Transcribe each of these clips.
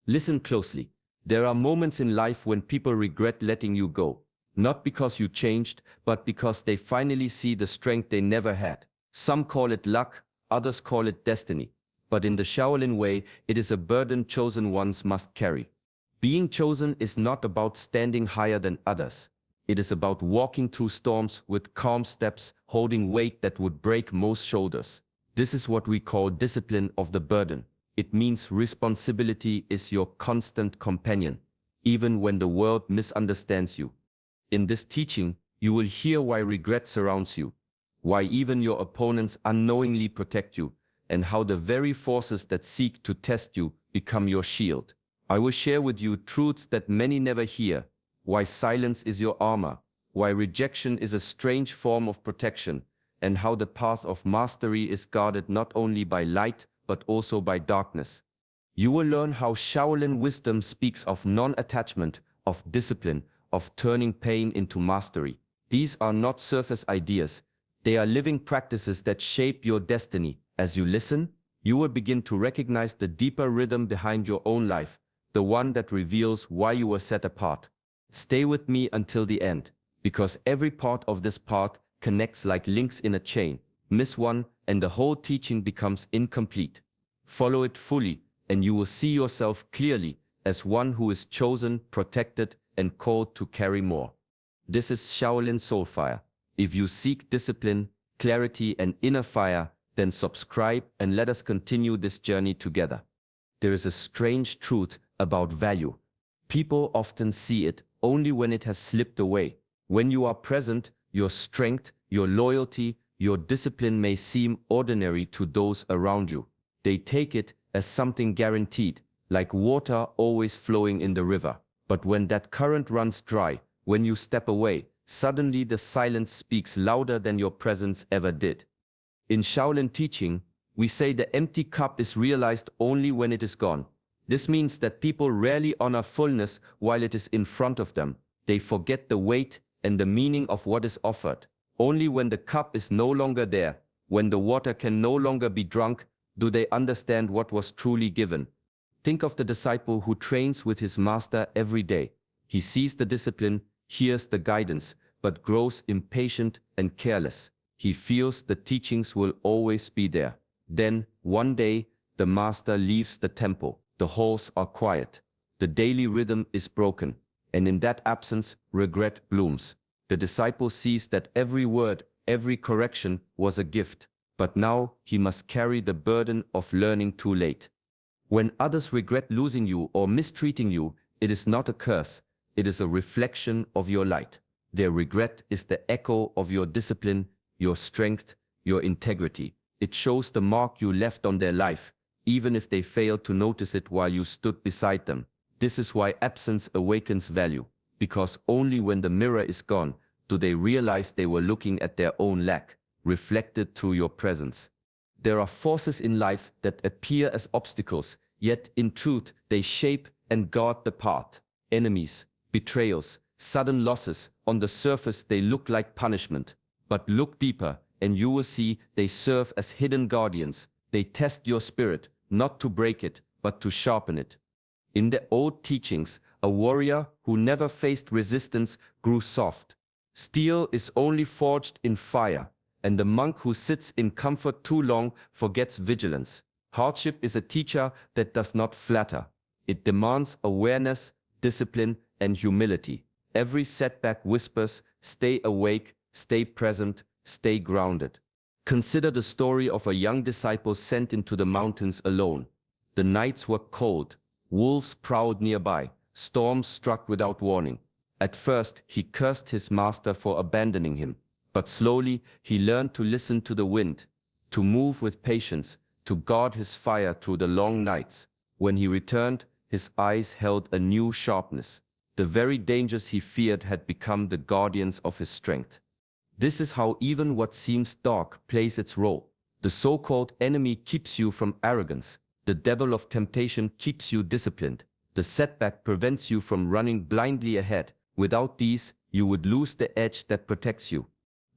Listen closely. There are moments in life when people regret letting you go. Not because you changed, but because they finally see the strength they never had. Some call it luck, others call it destiny. But in the Shaolin way, it is a burden chosen ones must carry. Being chosen is not about standing higher than others. It is about walking through storms with calm steps, holding weight that would break most shoulders. This is what we call discipline of the burden. It means responsibility is your constant companion, even when the world misunderstands you. In this teaching, you will hear why regret surrounds you, why even your opponents unknowingly protect you, and how the very forces that seek to test you become your shield. I will share with you truths that many never hear, why silence is your armor, why rejection is a strange form of protection, and how the path of mastery is guarded not only by light but also by darkness. You will learn how Shaolin wisdom speaks of non-attachment, of discipline, of turning pain into mastery. These are not surface ideas. They are living practices that shape your destiny. As you listen, you will begin to recognize the deeper rhythm behind your own life, the one that reveals why you were set apart. Stay with me until the end, because every part of this path connects like links in a chain. Miss one, and the whole teaching becomes incomplete. Follow it fully, and you will see yourself clearly as one who is chosen, protected, and called to carry more. This is Shaolin Soulfire. If you seek discipline, clarity, and inner fire, then subscribe and let us continue this journey together. There is a strange truth about value. People often see it only when it has slipped away. When you are present, your strength, your loyalty, your discipline may seem ordinary to those around you. They take it as something guaranteed, like water always flowing in the river. But when that current runs dry, when you step away, suddenly the silence speaks louder than your presence ever did. In Shaolin teaching, we say the empty cup is realized only when it is gone. This means that people rarely honor fullness while it is in front of them. They forget the weight and the meaning of what is offered. Only when the cup is no longer there, when the water can no longer be drunk, do they understand what was truly given. Think of the disciple who trains with his master every day. He sees the discipline, hears the guidance, but grows impatient and careless. He feels the teachings will always be there. Then, one day, the master leaves the temple. The halls are quiet. The daily rhythm is broken. And in that absence, regret blooms. The disciple sees that every word, every correction was a gift. But now he must carry the burden of learning too late. When others regret losing you or mistreating you, it is not a curse. It is a reflection of your light. Their regret is the echo of your discipline, your strength, your integrity. It shows the mark you left on their life, even if they failed to notice it while you stood beside them. This is why absence awakens value, because only when the mirror is gone do they realize they were looking at their own lack, reflected through your presence. There are forces in life that appear as obstacles, yet in truth they shape and guard the path. Enemies, betrayals, sudden losses. On the surface they look like punishment, but look deeper and you will see they serve as hidden guardians. They test your spirit, not to break it, but to sharpen it. In the old teachings, a warrior who never faced resistance grew soft. Steel is only forged in fire, and the monk who sits in comfort too long forgets vigilance. Hardship is a teacher that does not flatter. It demands awareness, discipline, and humility. Every setback whispers, stay awake, stay present, stay grounded. Consider the story of a young disciple sent into the mountains alone. The nights were cold, wolves prowled nearby, storms struck without warning. At first, he cursed his master for abandoning him, but slowly he learned to listen to the wind, to move with patience, to guard his fire through the long nights. When he returned, his eyes held a new sharpness. The very dangers he feared had become the guardians of his strength. This is how even what seems dark plays its role. The so-called enemy keeps you from arrogance. The devil of temptation keeps you disciplined. The setback prevents you from running blindly ahead. Without these, you would lose the edge that protects you.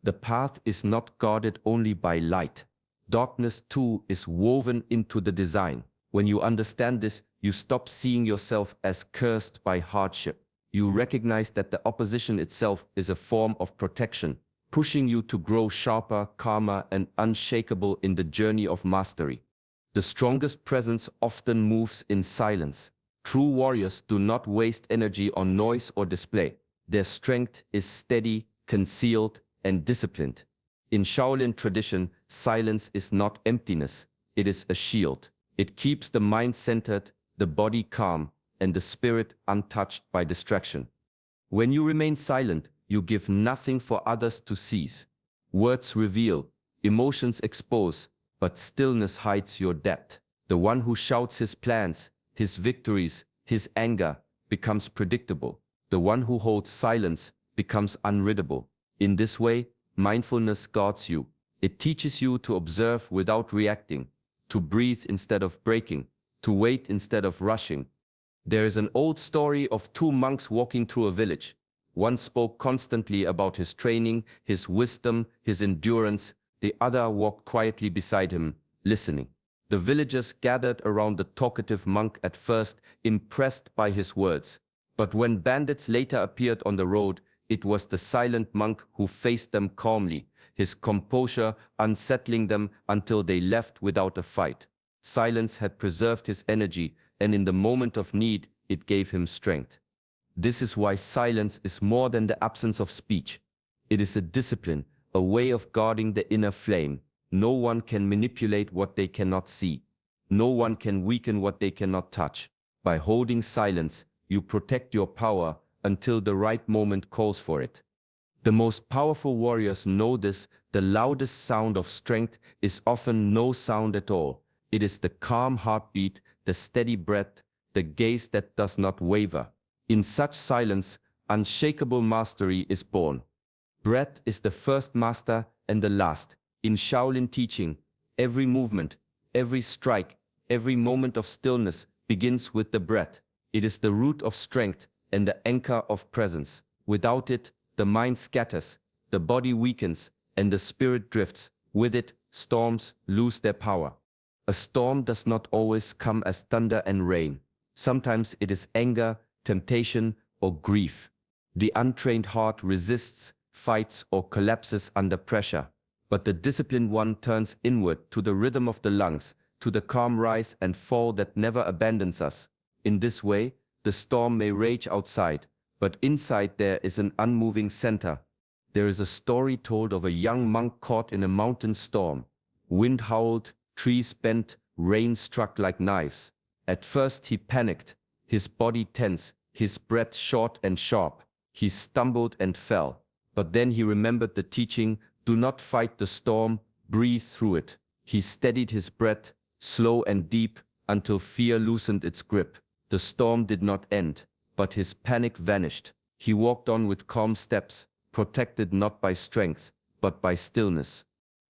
The path is not guarded only by light. Darkness too is woven into the design. When you understand this, you stop seeing yourself as cursed by hardship. You recognize that the opposition itself is a form of protection, pushing you to grow sharper, calmer, and unshakable in the journey of mastery. The strongest presence often moves in silence. True warriors do not waste energy on noise or display. Their strength is steady, concealed, and disciplined. In Shaolin tradition, silence is not emptiness, it is a shield. It keeps the mind centered, the body calm, and the spirit untouched by distraction. When you remain silent, you give nothing for others to seize. Words reveal, emotions expose, but stillness hides your depth. The one who shouts his plans, his victories, his anger, becomes predictable. The one who holds silence becomes unreadable. In this way, mindfulness guards you. It teaches you to observe without reacting, to breathe instead of breaking, to wait instead of rushing. There is an old story of two monks walking through a village. One spoke constantly about his training, his wisdom, his endurance. The other walked quietly beside him, listening. The villagers gathered around the talkative monk at first, impressed by his words. But when bandits later appeared on the road, it was the silent monk who faced them calmly, his composure unsettling them until they left without a fight. Silence had preserved his energy, and in the moment of need, it gave him strength. This is why silence is more than the absence of speech. It is a discipline, a way of guarding the inner flame. No one can manipulate what they cannot see. No one can weaken what they cannot touch. By holding silence, you protect your power until the right moment calls for it. The most powerful warriors know this. The loudest sound of strength is often no sound at all. It is the calm heartbeat, the steady breath, the gaze that does not waver. In such silence, unshakable mastery is born. Breath is the first master and the last. In Shaolin teaching, every movement, every strike, every moment of stillness begins with the breath. It is the root of strength and the anchor of presence. Without it, the mind scatters, the body weakens, and the spirit drifts. With it, storms lose their power. A storm does not always come as thunder and rain. Sometimes it is anger, temptation, or grief. The untrained heart resists, fights, or collapses under pressure. But the disciplined one turns inward to the rhythm of the lungs, to the calm rise and fall that never abandons us. In this way, the storm may rage outside, but inside there is an unmoving center. There is a story told of a young monk caught in a mountain storm. Wind howled, trees bent, rain struck like knives. At first he panicked, his body tense, his breath short and sharp. He stumbled and fell. But then he remembered the teaching, do not fight the storm, breathe through it. He steadied his breath, slow and deep, until fear loosened its grip. The storm did not end, but his panic vanished. He walked on with calm steps, protected not by strength, but by stillness.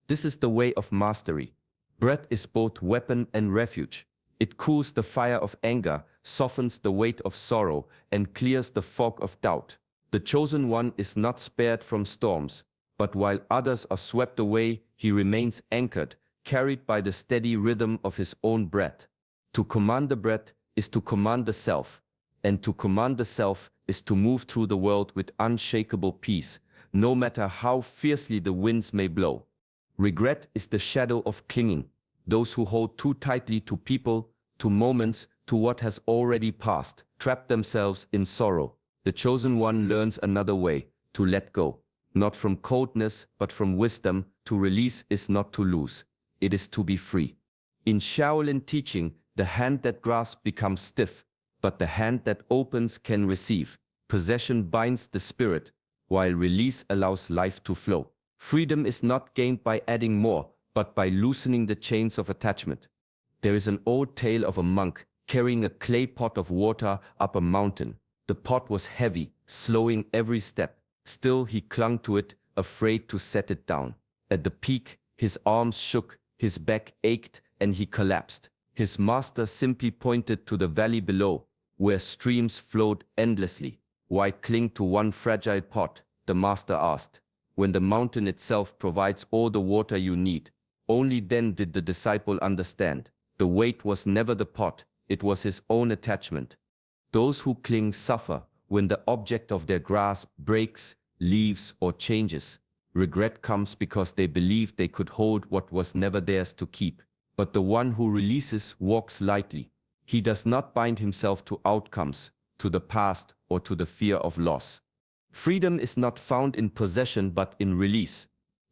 This is the way of mastery. Breath is both weapon and refuge. It cools the fire of anger, softens the weight of sorrow, and clears the fog of doubt. The chosen one is not spared from storms, but while others are swept away, he remains anchored, carried by the steady rhythm of his own breath. To command the breath is to command the self, and to command the self is to move through the world with unshakable peace, no matter how fiercely the winds may blow. Regret is the shadow of clinging. Those who hold too tightly to people, to moments, to what has already passed, trap themselves in sorrow. The chosen one learns another way, to let go. Not from coldness, but from wisdom. To release is not to lose. It is to be free. In Shaolin teaching, the hand that grasps becomes stiff, but the hand that opens can receive. Possession binds the spirit, while release allows life to flow. Freedom is not gained by adding more, but by loosening the chains of attachment. There is an old tale of a monk carrying a clay pot of water up a mountain. The pot was heavy, slowing every step. Still he clung to it, afraid to set it down. At the peak, his arms shook, his back ached, and he collapsed. His master simply pointed to the valley below, where streams flowed endlessly. Why cling to one fragile pot? The master asked. When the mountain itself provides all the water you need. Only then did the disciple understand. The weight was never the pot, it was his own attachment. Those who cling suffer when the object of their grasp breaks, leaves, or changes. Regret comes because they believed they could hold what was never theirs to keep. But the one who releases walks lightly. He does not bind himself to outcomes, to the past, or to the fear of loss. Freedom is not found in possession but in release.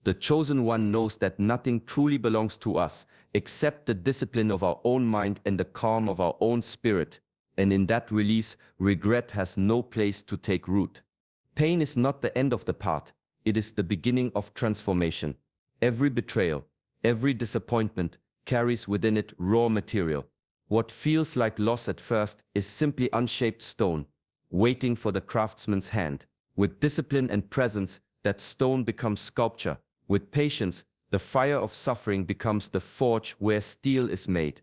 The chosen one knows that nothing truly belongs to us except the discipline of our own mind and the calm of our own spirit. And in that release, regret has no place to take root. Pain is not the end of the path, it is the beginning of transformation. Every betrayal, every disappointment carries within it raw material. What feels like loss at first is simply unshaped stone, waiting for the craftsman's hand. With discipline and presence, that stone becomes sculpture. With patience, the fire of suffering becomes the forge where steel is made.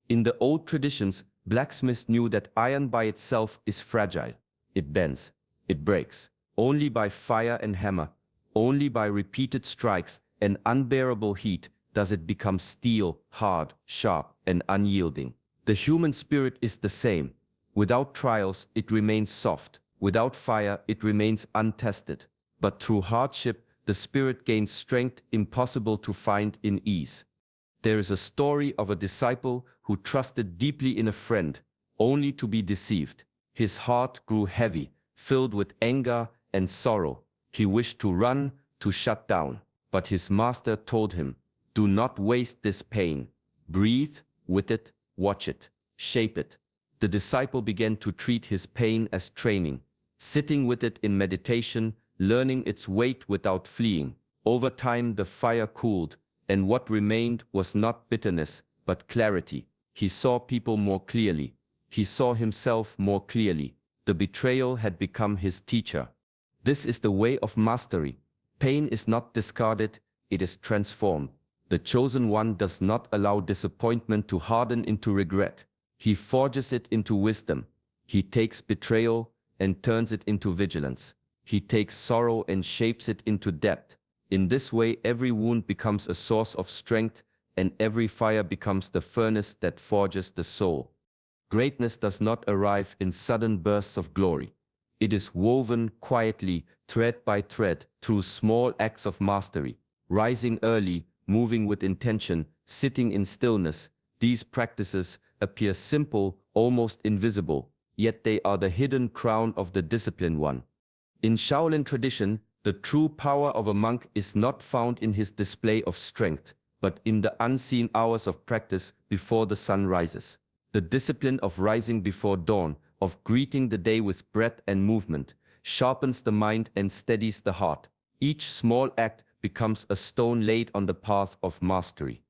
In the old traditions, blacksmiths knew that iron by itself is fragile. It bends, it breaks. Only by fire and hammer, only by repeated strikes and unbearable heat does it become steel, hard, sharp, and unyielding. The human spirit is the same. Without trials, it remains soft. Without fire, it remains untested. But through hardship, the spirit gains strength impossible to find in ease. There is a story of a disciple who trusted deeply in a friend, only to be deceived. His heart grew heavy, filled with anger and sorrow. He wished to run, to shut down. But his master told him, "Do not waste this pain. Breathe with it, watch it, shape it." The disciple began to treat his pain as training, sitting with it in meditation, learning its weight without fleeing. Over time the fire cooled, and what remained was not bitterness, but clarity. He saw people more clearly. He saw himself more clearly. The betrayal had become his teacher. This is the way of mastery. Pain is not discarded, it is transformed. The chosen one does not allow disappointment to harden into regret. He forges it into wisdom. He takes betrayal and turns it into vigilance. He takes sorrow and shapes it into depth. In this way, every wound becomes a source of strength, and every fire becomes the furnace that forges the soul. Greatness does not arrive in sudden bursts of glory. It is woven quietly, thread by thread, through small acts of mastery. Rising early, moving with intention, sitting in stillness. These practices appear simple, almost invisible, yet they are the hidden crown of the disciplined one. In Shaolin tradition, the true power of a monk is not found in his display of strength, but in the unseen hours of practice before the sun rises. The discipline of rising before dawn, of greeting the day with breath and movement, sharpens the mind and steadies the heart. Each small act becomes a stone laid on the path of mastery.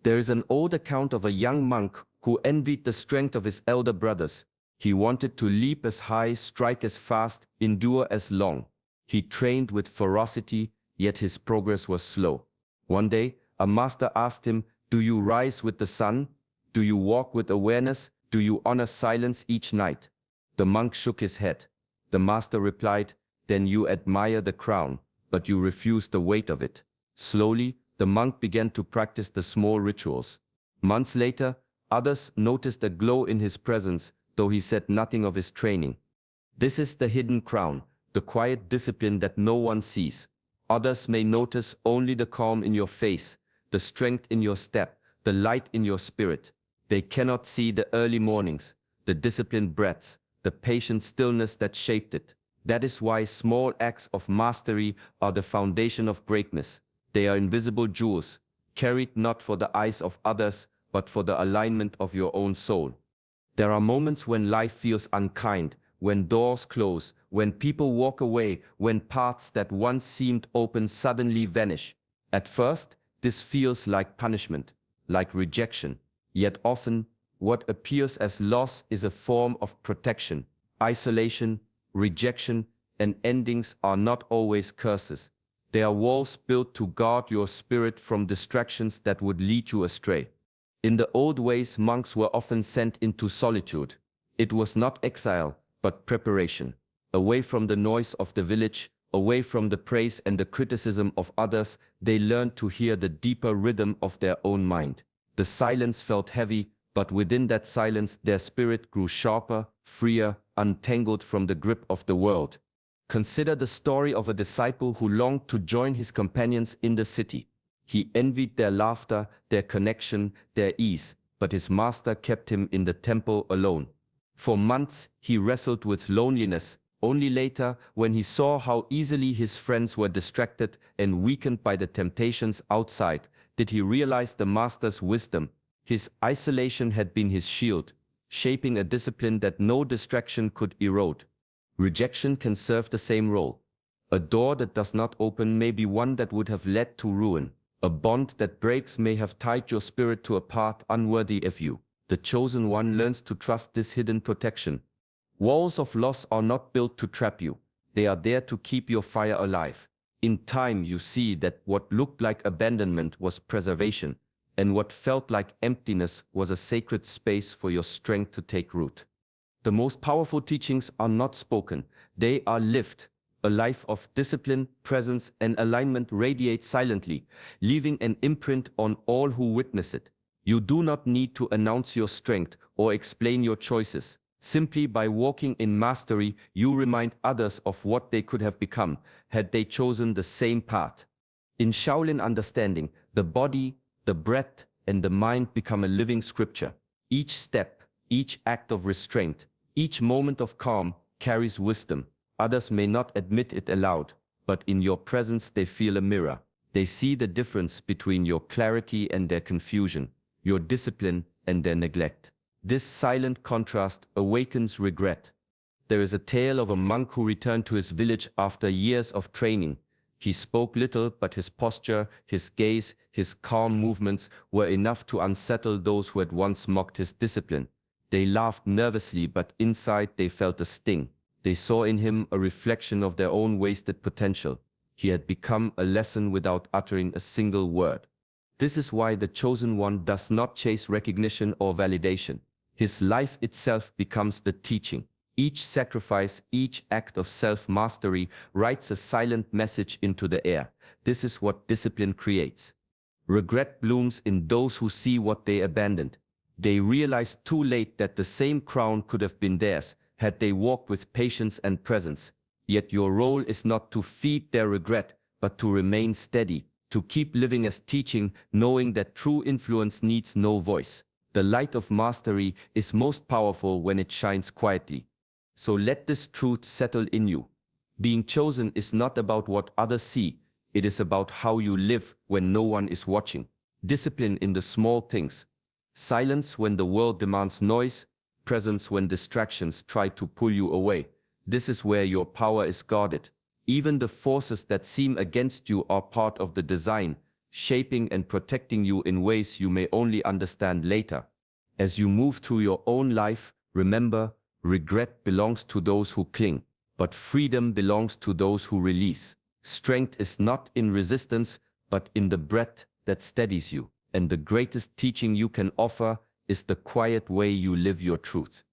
There is an old account of a young monk who envied the strength of his elder brothers. He wanted to leap as high, strike as fast, endure as long. He trained with ferocity, yet his progress was slow. One day, a master asked him, "Do you rise with the sun? Do you walk with awareness? Do you honor silence each night?" The monk shook his head. The master replied, "Then you admire the crown, but you refuse the weight of it." Slowly, the monk began to practice the small rituals. Months later, others noticed a glow in his presence, though he said nothing of his training. This is the hidden crown, the quiet discipline that no one sees. Others may notice only the calm in your face, the strength in your step, the light in your spirit. They cannot see the early mornings, the disciplined breaths, the patient stillness that shaped it. That is why small acts of mastery are the foundation of greatness. They are invisible jewels, carried not for the eyes of others, but for the alignment of your own soul. There are moments when life feels unkind, when doors close, when people walk away, when paths that once seemed open suddenly vanish. At first, this feels like punishment, like rejection. Yet often, what appears as loss is a form of protection. Isolation, rejection, and endings are not always curses. They are walls built to guard your spirit from distractions that would lead you astray. In the old ways, monks were often sent into solitude. It was not exile, but preparation. Away from the noise of the village, away from the praise and the criticism of others, they learned to hear the deeper rhythm of their own mind. The silence felt heavy, But within that silence, their spirit grew sharper, freer, untangled from the grip of the world. Consider the story of a disciple who longed to join his companions in the city. He envied their laughter, their connection, their ease, but his master kept him in the temple alone. For months, he wrestled with loneliness. Only later, when he saw how easily his friends were distracted and weakened by the temptations outside, did he realize the master's wisdom. His isolation had been his shield, shaping a discipline that no distraction could erode. Rejection can serve the same role. A door that does not open may be one that would have led to ruin. A bond that breaks may have tied your spirit to a path unworthy of you. The chosen one learns to trust this hidden protection. Walls of loss are not built to trap you. They are there to keep your fire alive. In time, you see that what looked like abandonment was preservation, and what felt like emptiness was a sacred space for your strength to take root. The most powerful teachings are not spoken, they are lived. A life of discipline, presence, and alignment radiates silently, leaving an imprint on all who witness it. You do not need to announce your strength or explain your choices. Simply by walking in mastery, you remind others of what they could have become had they chosen the same path. In Shaolin understanding, the body, the breath, and the mind become a living scripture. Each step, each act of restraint, each moment of calm carries wisdom. Others may not admit it aloud, but in your presence they feel a mirror. They see the difference between your clarity and their confusion, your discipline and their neglect. This silent contrast awakens regret. There is a tale of a monk who returned to his village after years of training. He spoke little, but his posture, his gaze, his calm movements were enough to unsettle those who had once mocked his discipline. They laughed nervously, but inside they felt a sting. They saw in him a reflection of their own wasted potential. He had become a lesson without uttering a single word. This is why the chosen one does not chase recognition or validation. His life itself becomes the teaching. Each sacrifice, each act of self-mastery writes a silent message into the air. This is what discipline creates. Regret blooms in those who see what they abandoned. They realize too late that the same crown could have been theirs had they walked with patience and presence. Yet your role is not to feed their regret, but to remain steady, to keep living as teaching, knowing that true influence needs no voice. The light of mastery is most powerful when it shines quietly. So let this truth settle in you. Being chosen is not about what others see, it is about how you live when no one is watching. Discipline in the small things. Silence when the world demands noise, presence when distractions try to pull you away. This is where your power is guarded. Even the forces that seem against you are part of the design, shaping and protecting you in ways you may only understand later. As you move through your own life, remember, regret belongs to those who cling, but freedom belongs to those who release. Strength is not in resistance, but in the breath that steadies you. And the greatest teaching you can offer is the quiet way you live your truth.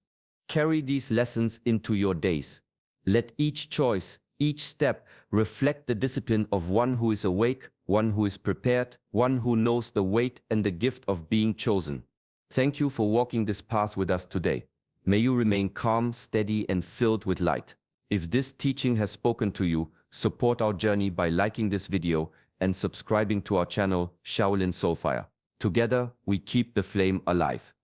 Carry these lessons into your days. Let each choice, each step reflect the discipline of one who is awake, one who is prepared, one who knows the weight and the gift of being chosen. Thank you for walking this path with us today. May you remain calm, steady, and filled with light. If this teaching has spoken to you, support our journey by liking this video and subscribing to our channel, Shaolin Soulfire. Together, we keep the flame alive.